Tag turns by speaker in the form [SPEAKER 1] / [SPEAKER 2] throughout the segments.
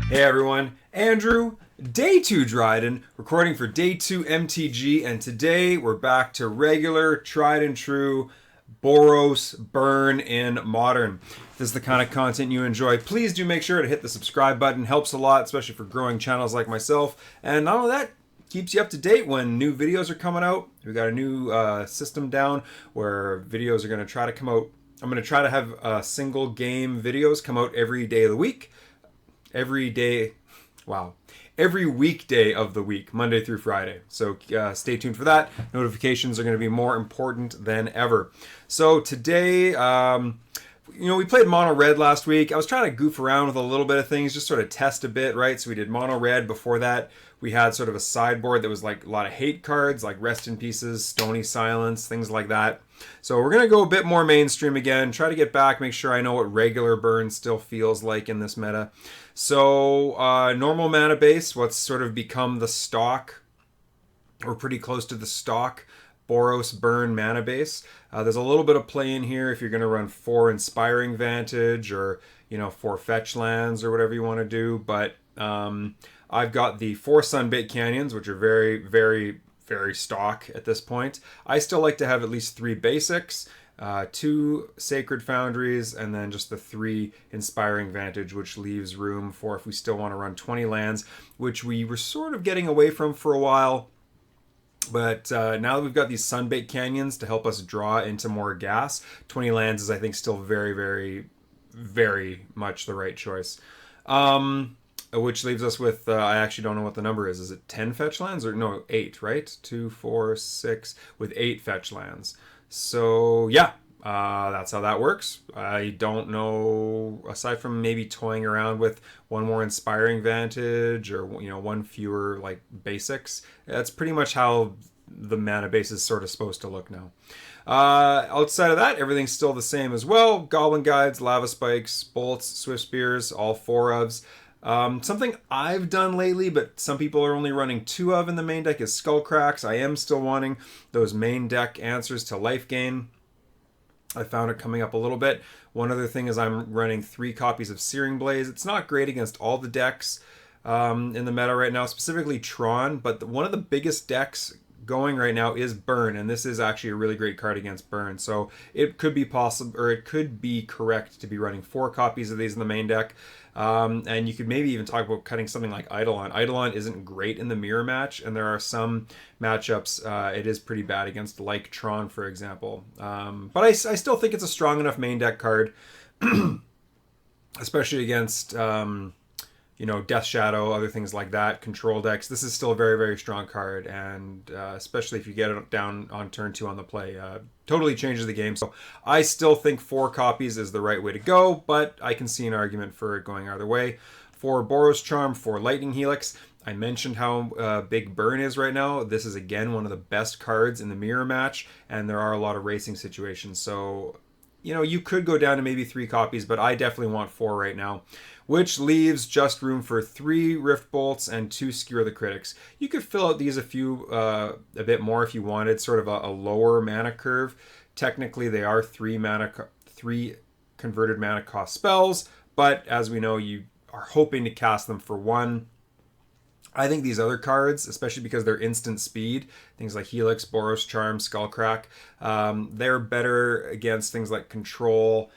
[SPEAKER 1] Hey everyone, Andrew, day 2 Dryden, recording for day 2 MTG, and today we're back to regular, tried and true Boros Burn in Modern. If this is the kind of content you enjoy, please do make sure to hit the subscribe button. Helps a lot, especially for growing channels like myself. And not only that, keeps you up to date when new videos are coming out. We got a new system down where videos are going to try to come out. I'm going to try to have single game videos come out every day of the week. Every weekday of the week, Monday through Friday. So stay tuned for that. Notifications are going to be more important than ever. So today, we played mono red last week. I was trying to goof around with a little bit of things, just sort of test a bit, right? So we did mono red. Before that, we had sort of a sideboard that was like a lot of hate cards, like Rest in Pieces, Stony Silence, things like that. So we're going to go a bit more mainstream again, try to get back, make sure I know what regular burn still feels like in this meta. So normal mana base, what's sort of become the stock, or pretty close to the stock, Boros burn mana base. There's a little bit of play in here if you're going to run 4 Inspiring Vantage or 4 fetch lands or whatever you want to do. But I've got the 4 Sunbait Canyons, which are very, very, very stock at this point. I still like to have at least 3 basics, 2 Sacred Foundries, and then just the 3 Inspiring Vantage, which leaves room for if we still want to run 20 lands, which we were sort of getting away from for a while. But now that we've got these Sunbait Canyons to help us draw into more gas, 20 lands is, I think, still very, very, very much the right choice. Which leaves us with, I actually don't know what the number is. Is it 10 fetch lands? Or no, 8, right? 2, 4, 6, with 8 fetch lands. So, yeah, that's how that works. I don't know, aside from maybe toying around with 1 more Inspiring Vantage or, 1 fewer, like, basics. That's pretty much how the mana base is sort of supposed to look now. Outside of that, everything's still the same as well. Goblin Guides, Lava Spikes, Bolts, Swift Spears, all 4 ofs. Something I've done lately, but some people are only running 2 of in the main deck, is Skull Cracks. I am still wanting those main deck answers to life gain. I found it coming up a little bit. One other thing is I'm running 3 copies of Searing Blaze. It's not great against all the decks in the meta right now, specifically Tron, but one of the biggest decks going right now is Burn, and this is actually a really great card against Burn. So it could be possible, or it could be correct to be running 4 copies of these in the main deck. And you could maybe even talk about cutting something like Eidolon. Eidolon isn't great in the mirror match, and there are some matchups it is pretty bad against, like Tron, for example. But I still think it's a strong enough main deck card, especially against Death Shadow, other things like that, control decks. This is still a very, very strong card, and especially if you get it down on turn 2 on the play, totally changes the game. So I still think 4 copies is the right way to go, but I can see an argument for it going either way. For Boros Charm, for Lightning Helix, I mentioned how big Burn is right now. This is, again, one of the best cards in the mirror match, and there are a lot of racing situations. So, you could go down to maybe 3 copies, but I definitely want 4 right now, which leaves just room for 3 Rift Bolts and 2 Skewer the Critics. You could fill out these a bit more if you wanted sort of a lower mana curve. Technically, they are 3 converted mana cost spells, but as we know, you are hoping to cast them for 1. I think these other cards, especially because they're instant speed, things like Helix, Boros Charm, Skullcrack, they're better against things like Control.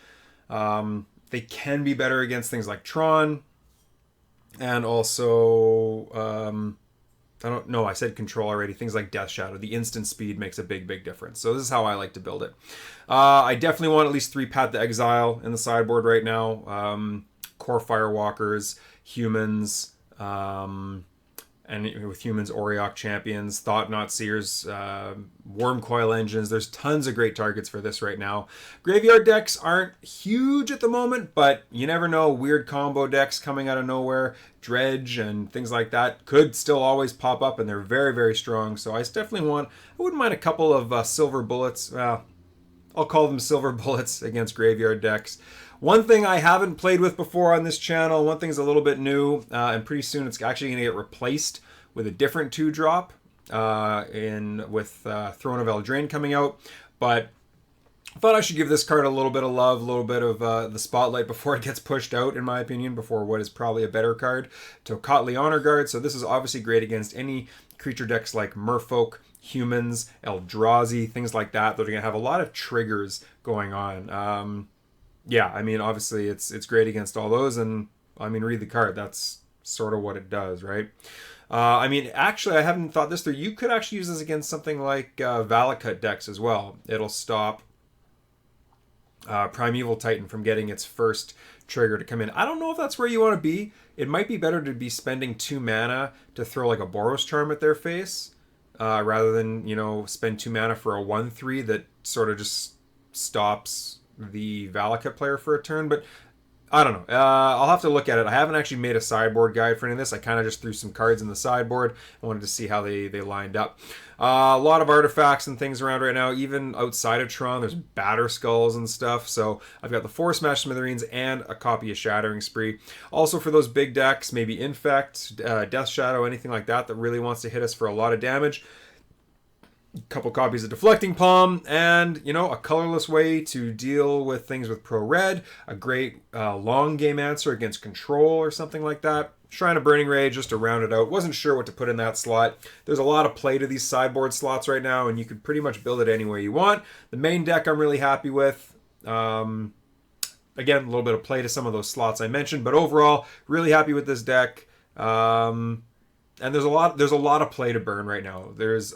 [SPEAKER 1] They can be better against things like Tron, and also, I said Control already, things like Death Shadow. The instant speed makes a big, big difference. So this is how I like to build it. I definitely want at least 3 Path to Exile in the sideboard right now. Core Firewalkers, Humans, and with Humans, Auriok Champions, Thought-Knot Seers, Wormcoil Engines. There's tons of great targets for this right now. Graveyard decks aren't huge at the moment, but you never know. Weird combo decks coming out of nowhere, Dredge and things like that, could still always pop up, and they're very, very strong. So I wouldn't mind a couple of silver bullets. I'll call them silver bullets against graveyard decks. One thing I haven't played with before on this channel, one thing's a little bit new, and pretty soon it's actually going to get replaced with a different 2-drop with Throne of Eldraine coming out. But thought I should give this card a little bit of love, a little bit of the spotlight before it gets pushed out, in my opinion, before what is probably a better card, Tocatli Honor Guard. So this is obviously great against any creature decks like Merfolk, Humans, Eldrazi, things like that. They're going to have a lot of triggers going on. Yeah, I mean, obviously it's great against all those, and I mean, read the card. That's sort of what it does, right? I mean, actually, I haven't thought this through. You could actually use this against something like Valakut decks as well. It'll stop Primeval Titan from getting its first trigger to come in. I don't know if that's where you want to be. It might be better to be spending 2 mana to throw like a Boros Charm at their face, rather than, you know, spend 2 mana for a 1/3 that sort of just stops the Valakut player for a turn. But I don't know. I'll have to look at it. I haven't actually made a sideboard guide for any of this. I kind of just threw some cards in the sideboard. I wanted to see how they lined up. A lot of artifacts and things around right now, even outside of Tron. There's Batter Skulls and stuff. So I've got the 4 Smash Smithereens and a copy of Shattering Spree. Also for those big decks, maybe Infect, Death Shadow, anything like that that really wants to hit us for a lot of damage. Couple copies of Deflecting Palm, and, you know, a colorless way to deal with things with Pro Red, a great long game answer against Control or something like that. Shrine of Burning Ray just to round it out. Wasn't sure what to put in that slot. There's a lot of play to these sideboard slots right now, and you can pretty much build it any way you want. The main deck I'm really happy with. Again, a little bit of play to some of those slots I mentioned, but overall, really happy with this deck. And there's a lot of play to burn right now. There's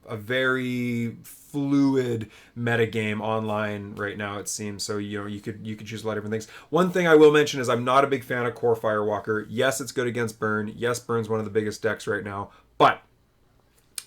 [SPEAKER 1] a very fluid metagame online right now, it seems. So, you know, you could choose a lot of different things. One thing I will mention is I'm not a big fan of Core Firewalker. Yes, it's good against Burn. Yes, Burn's one of the biggest decks right now. But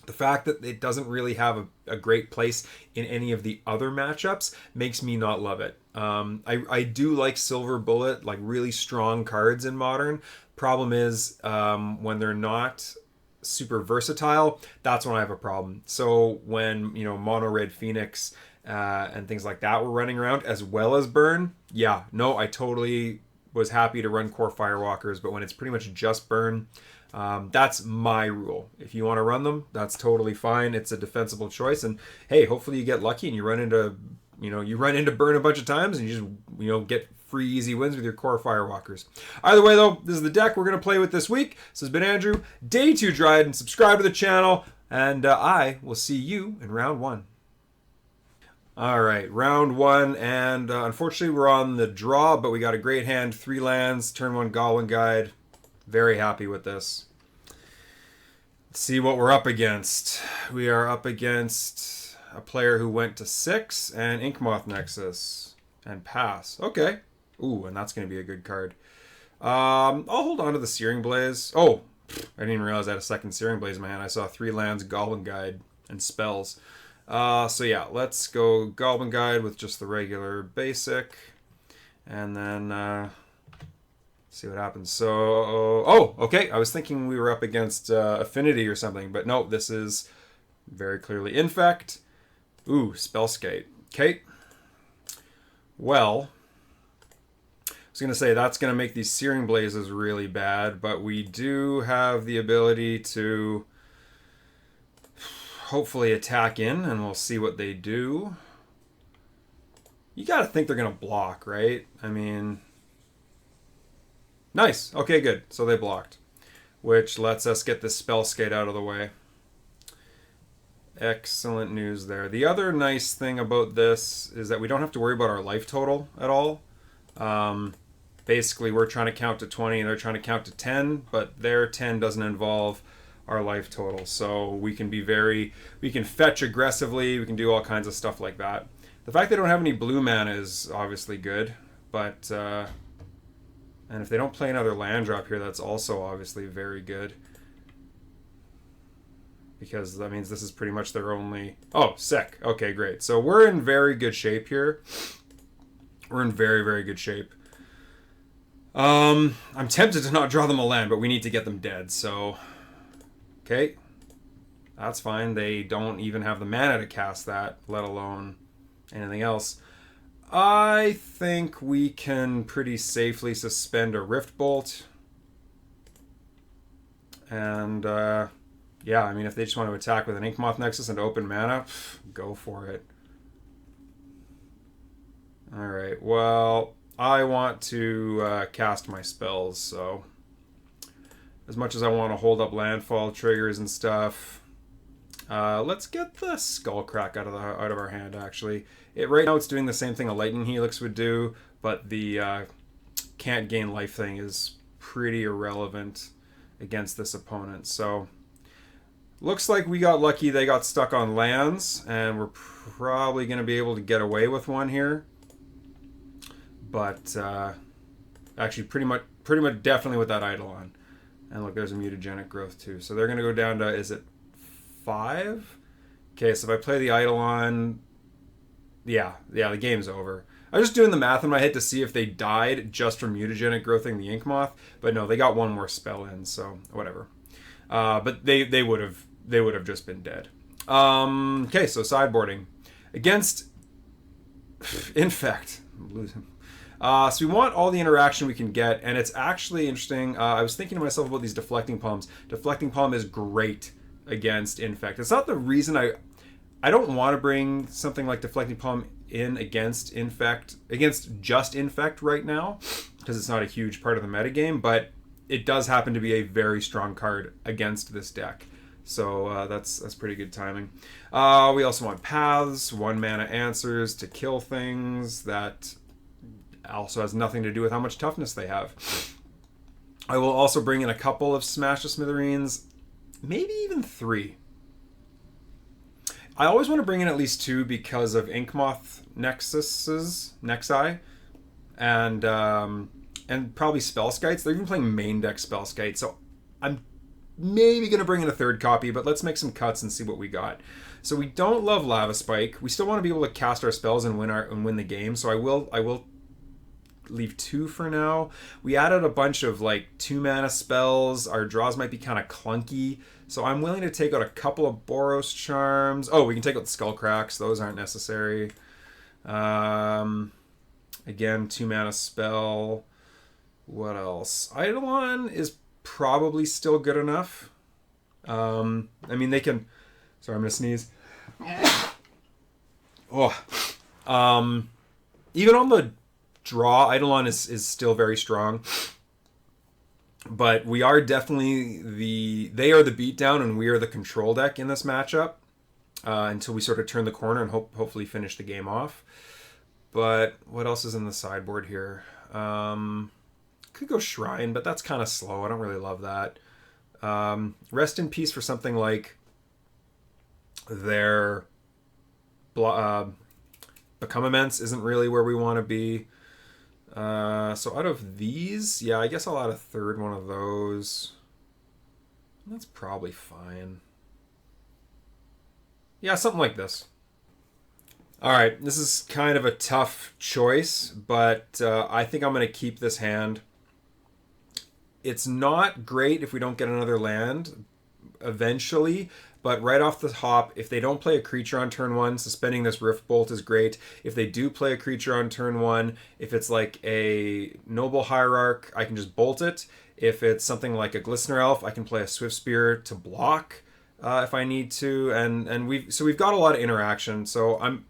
[SPEAKER 1] the fact that it doesn't really have a great place in any of the other matchups makes me not love it. I do like Silver Bullet, like really strong cards in Modern. Problem is, when they're not super versatile, that's when I have a problem. So when, you know, Mono Red Phoenix and things like that were running around as well as Burn, yeah, no, I totally was happy to run Core Firewalkers. But when it's pretty much just Burn, that's my rule. If you want to run them, that's totally fine. It's a defensible choice, and hey, hopefully you get lucky and you run into Burn a bunch of times and you just, you know, get free easy wins with your Core Firewalkers. Either way though, this is the deck we're going to play with this week. This has been Andrew, Day 2 Dryden. Subscribe to the channel, and I will see you in round 1. Alright, round 1, and unfortunately we're on the draw, but we got a great hand. 3 lands, turn 1 Goblin Guide. Very happy with this. Let's see what we're up against. We are up against a player who went to 6 and Inkmoth Nexus and pass. Okay. Ooh, and that's going to be a good card. I'll hold on to the Searing Blaze. Oh, I didn't even realize I had a second Searing Blaze in my hand. I saw 3 lands, Goblin Guide, and spells. So yeah, let's go Goblin Guide with just the regular basic. And then see what happens. So, oh, okay. I was thinking we were up against Affinity or something, but no, this is very clearly Infect. Ooh, Spellskate. Okay. Well, I was going to say that's going to make these Searing Blazes really bad, but we do have the ability to hopefully attack in, and we'll see what they do. You got to think they're going to block, right? I mean, nice. Okay, good. So they blocked, which lets us get this Spellskate out of the way. Excellent news there. The other nice thing about this is that we don't have to worry about our life total at all. Basically, we're trying to count to 20 and they're trying to count to 10, but their 10 doesn't involve our life total. So we can fetch aggressively, we can do all kinds of stuff like that. The fact they don't have any blue mana is obviously good, but and if they don't play another land drop here, that's also obviously very good. Because that means this is pretty much their only... Oh, sick. Okay, great. So we're in very good shape here. We're in very, very good shape. I'm tempted to not draw them a land, but we need to get them dead, so... Okay. That's fine. They don't even have the mana to cast that, let alone anything else. I think we can pretty safely suspend a Rift Bolt. And, yeah, I mean, if they just want to attack with an Inkmoth Nexus and open mana, go for it. Okay, well, I want to cast my spells, so as much as I want to hold up landfall triggers and stuff, let's get the Skullcrack out of our hand. Actually, right now it's doing the same thing a Lightning Helix would do, but the can't gain life thing is pretty irrelevant against this opponent. So looks like we got lucky. They got stuck on lands, and we're probably going to be able to get away with one here. But actually, pretty much, definitely with that Eidolon. And look, there's a mutagenic growth too. So they're going to go down to, is it 5? Okay, so if I play the Eidolon, yeah, the game's over. I was just doing the math in my head to see if they died just from mutagenic growthing the Ink Moth, but no, they got one more spell in, so whatever. But they would have just been dead. Okay, so sideboarding against Infect. I'm losing. So we want all the interaction we can get, and it's actually interesting. I was thinking to myself about these Deflecting Palms. Deflecting Palm is great against Infect. It's not the reason I don't want to bring something like Deflecting Palm in against just Infect right now, because it's not a huge part of the metagame, but it does happen to be a very strong card against this deck. So that's pretty good timing. We also want Paths, 1 mana answers to kill things. That also has nothing to do with how much toughness they have. I will also bring in a couple of Smash to Smithereens, maybe even 3. I always want to bring in at least 2 because of Inkmoth Nexi, and probably Spellskites. They're even playing main deck Spellskite, so I'm maybe going to bring in a 3rd copy, but let's make some cuts and see what we got. So we don't love Lava Spike. We still want to be able to cast our spells and win the game, so I will leave 2 for now. We added a bunch of like 2 mana spells. Our draws might be kind of clunky, so I'm willing to take out a couple of Boros Charms. Oh, we can take out the Skullcracks. Those aren't necessary. Again, 2 mana spell. What else? Eidolon is probably still good enough. I mean, they can... Sorry, I'm going to sneeze. Oh. Even on the draw, Eidolon is still very strong. But we are definitely they are the beatdown and we are the control deck in this matchup. Until we sort of turn the corner and hopefully finish the game off. But what else is in the sideboard here? Could go Shrine, but that's kind of slow. I don't really love that. Rest in Peace for something like their Become Immense isn't really where we want to be. So out of these, yeah, I guess I'll add a 3rd one of those. That's probably fine. Yeah, something like this. Alright, this is kind of a tough choice, but I think I'm going to keep this hand. It's not great if we don't get another land eventually, but right off the hop, if they don't play a creature on turn 1, suspending this Rift Bolt is great. If they do play a creature on turn 1, if it's like a Noble Hierarch, I can just bolt it. If it's something like a Glistener Elf, I can play a Swift Spear to block if I need to. And we've got a lot of interaction. So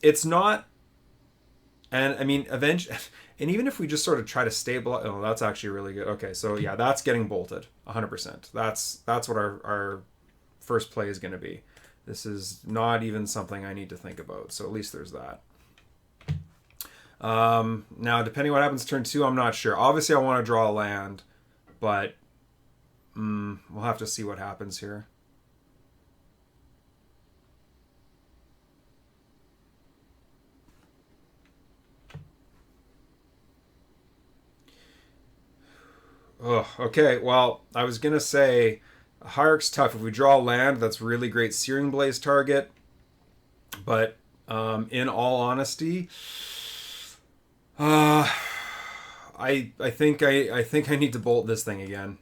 [SPEAKER 1] it's not, and I mean, eventually, and even if we just sort of try to stabilize, oh, that's actually really good. Okay, so yeah, that's getting bolted 100%. That's what our first play is going to be. This is not even something I need to think about, so at least there's that. Now, depending what happens turn 2, I'm not sure. Obviously, I want to draw a land, but we'll have to see what happens here. Oh, okay, well, I was going to say Hierarch's tough. If we draw land, that's really great Searing Blaze target. But in all honesty, I think I need to bolt this thing again.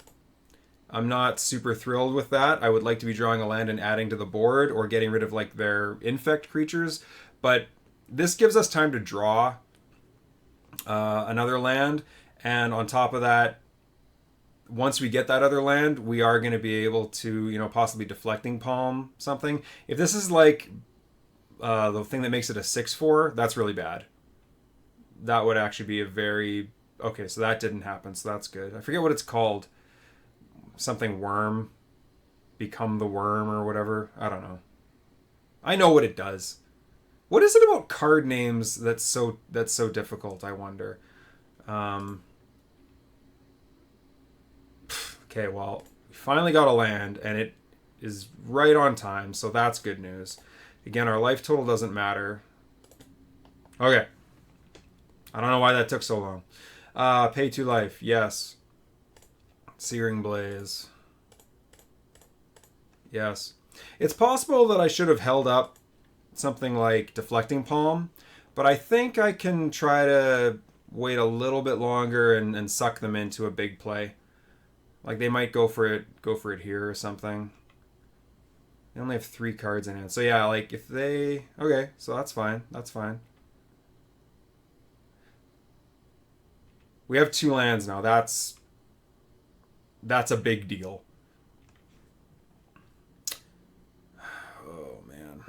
[SPEAKER 1] I'm not super thrilled with that. I would like to be drawing a land and adding to the board or getting rid of like their Infect creatures, but this gives us time to draw another land, and on top of that, once we get that other land, we are going to be able to, possibly Deflecting Palm something. If this is like the thing that makes it a 6/4, that's really bad. that would actually be a very... Okay, so that didn't happen, so that's good. I forget what it's called. Something worm. Become the worm or whatever. I don't know. I know what it does. What is it about card names that's so difficult, I wonder? Okay, well, we finally got a land, and it is right on time, so that's good news. Again, our life total doesn't matter. Okay. I don't know why that took so long. Pay 2 life, yes. Searing Blaze. Yes. It's possible that I should have held up something like Deflecting Palm, but I think I can try to wait a little bit longer and suck them into a big play. Like they might go for it here or something. They only have 3 cards in hand. So yeah, like if they... Okay, so that's fine. That's fine. We have 2 lands now. That's a big deal. Oh, man.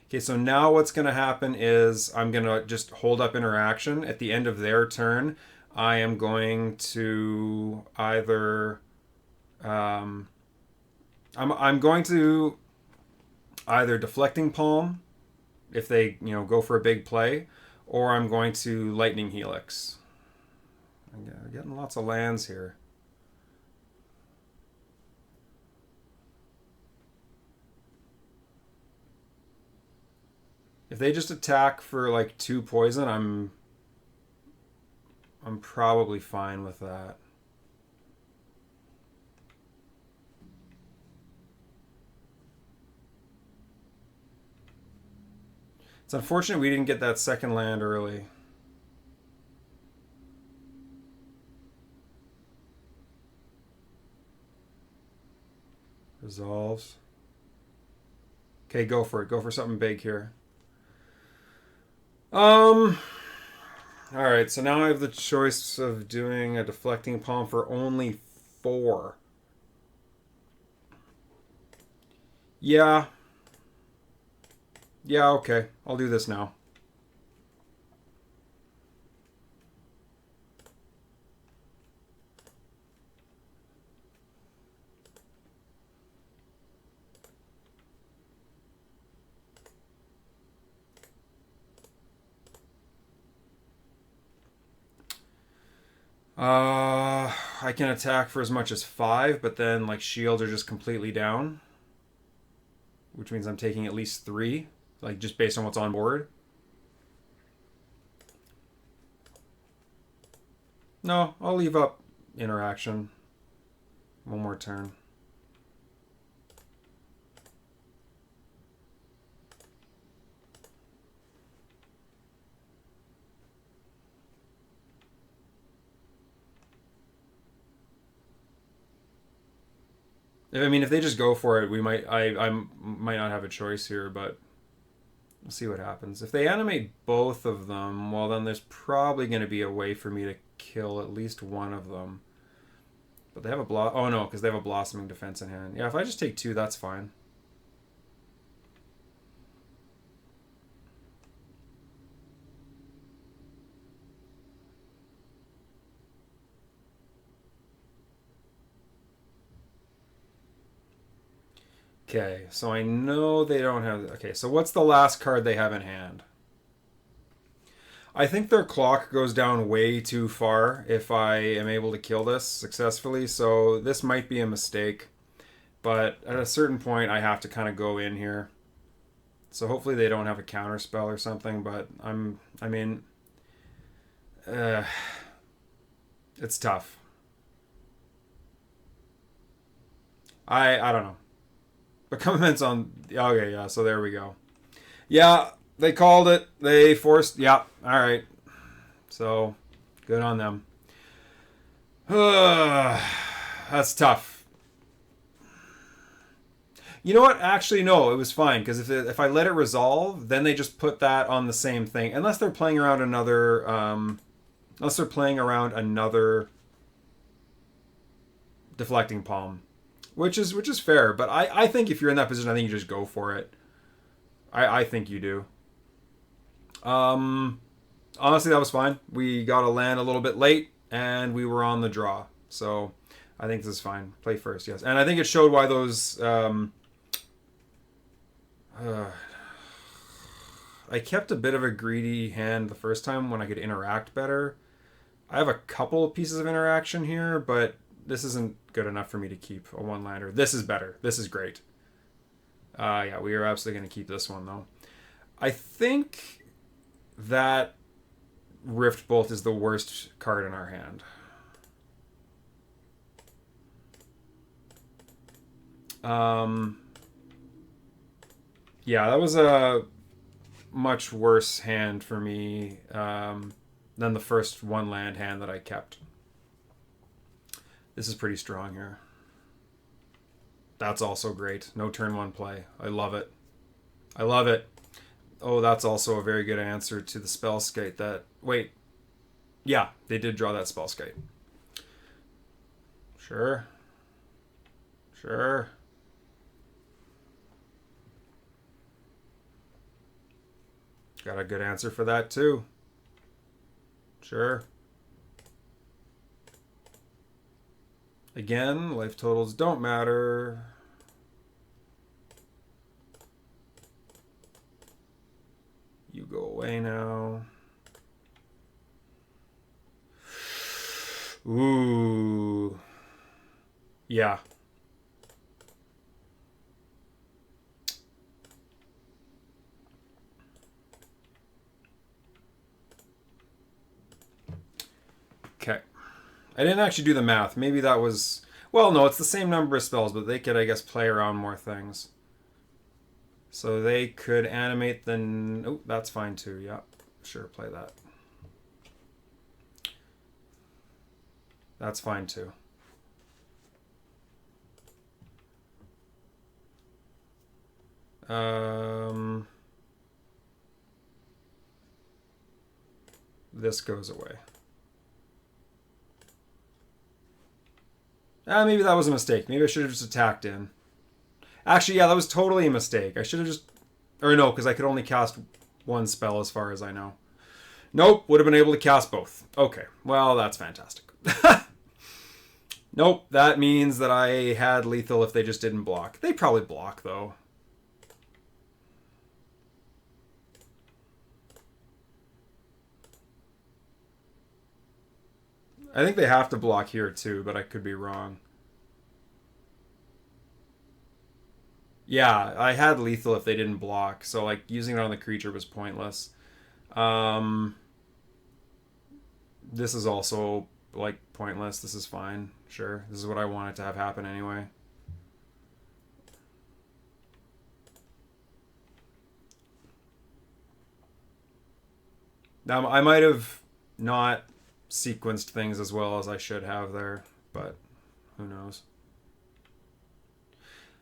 [SPEAKER 1] Okay, so now what's going to happen is I'm going to just hold up interaction. At the end of their turn, I am going to either... I'm going to either Deflecting Palm if they, go for a big play, or I'm going to Lightning Helix. I'm getting lots of lands here. If they just attack for like 2 poison, I'm probably fine with that. It's unfortunate we didn't get that second land early. Resolves. Okay, go for it. Go for something big here. Alright, so now I have the choice of doing a Deflecting Palm for only 4. Yeah. Yeah, okay. I'll do this now. I can attack for as much as 5, but then like shields are just completely down. Which means I'm taking at least 3, like just based on what's on board. No, I'll leave up interaction. One more turn. I mean, if they just go for it, we might. I might not have a choice here, but we'll see what happens. If they animate both of them, well, then there's probably going to be a way for me to kill at least one of them. But they have a oh no, because they have a Blossoming Defense in hand. Yeah, if I just take 2, that's fine. Okay, so I know they don't have... Okay, so what's the last card they have in hand? I think their clock goes down way too far if I am able to kill this successfully, so this might be a mistake. But at a certain point, I have to kind of go in here. So hopefully they don't have a counter spell or something, but it's tough. I don't know. But comments on... Okay, yeah, so there we go. Yeah, they called it. They forced... Yeah, alright. So, good on them. That's tough. You know what? Actually, no, it was fine. Because if I let it resolve, then they just put that on the same thing. Unless they're playing around another... unless they're playing around another... Deflecting Palm. Which is fair, but I think if you're in that position, I think you just go for it. I think you do. Honestly, that was fine. We got a land a little bit late, and we were on the draw. So I think this is fine. Play first, yes. And I think it showed why those... I kept a bit of a greedy hand the first time when I could interact better. I have a couple of pieces of interaction here, but this isn't good enough for me to keep a one-lander. This is better. This is great. Yeah, we are absolutely going to keep this one, though. I think that Rift Bolt is the worst card in our hand. Yeah, that was a much worse hand for me than the first one land hand that I kept. This is pretty strong here. That's also great. No turn one play. I love it. I love it. Oh, that's also a very good answer to the spell skate that... Wait. Yeah, they did draw that spell skate. Sure. Sure. Got a good answer for that, too. Sure. Again, life totals don't matter. You go away now. Ooh. Yeah. Okay. I didn't actually do the math. Maybe that was... Well, no, it's the same number of spells, but they could, I guess, play around more things. So they could animate the... Oh, that's fine too. Yeah, sure, play that. That's fine too. This goes away. Maybe that was a mistake. Maybe I should have just attacked in. Actually, yeah, that was totally a mistake. I should have just... Or no, because I could only cast one spell as far as I know. Nope, would have been able to cast both. Okay, well, that's fantastic. Nope, that means that I had lethal if they just didn't block. They probably block, though. I think they have to block here, too, but I could be wrong. Yeah, I had lethal if they didn't block, so, like, using it on the creature was pointless. This is also, like, pointless. This is fine. Sure. This is what I wanted to have happen anyway. Now, I might have not sequenced things as well as I should have there, but who knows.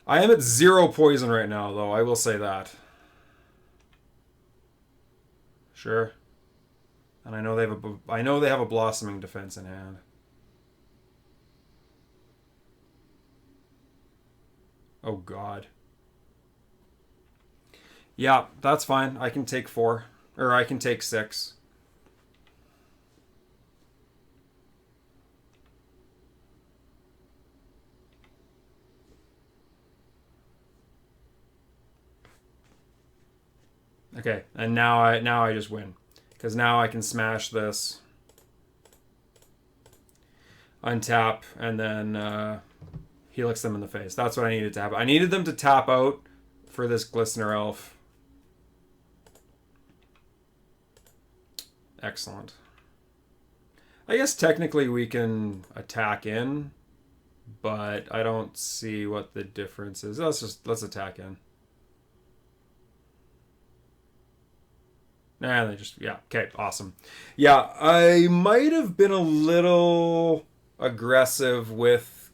[SPEAKER 1] I am at 0 poison right now, though. I will say that. Sure. And I know they have a blossoming defense in hand. Oh God. Yeah, that's fine. I can take 4. Or I can take 6. Okay, and now I just win. Because now I can smash this, untap, and then helix them in the face. That's what I needed to happen. I needed them to tap out for this Glistener Elf. Excellent. I guess technically we can attack in, but I don't see what the difference is. Let's attack in. Nah, they just... Yeah, okay, awesome. Yeah, I might have been a little aggressive with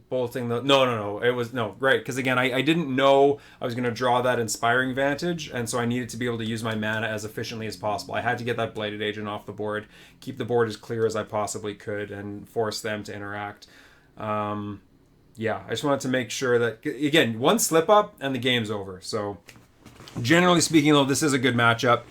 [SPEAKER 1] bolting the... No. It was... No, right, because again, I didn't know I was going to draw that Inspiring Vantage, and so I needed to be able to use my mana as efficiently as possible. I had to get that Blighted Agent off the board, keep the board as clear as I possibly could, and force them to interact. Yeah, I just wanted to make sure that... Again, one slip-up, and the game's over, so... Generally speaking, though, this is a good matchup.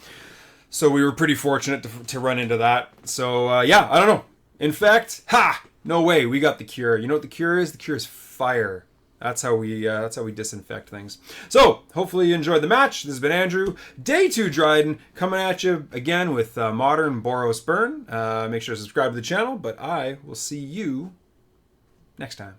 [SPEAKER 1] So we were pretty fortunate to run into that. So yeah, I don't know. Infect, ha! No way, we got the cure. You know what the cure is? The cure is fire. That's how we disinfect things. So hopefully you enjoyed the match. This has been Andrew, Day 2 Dryden, coming at you again with Modern Boros Burn. Make sure to subscribe to the channel, but I will see you next time.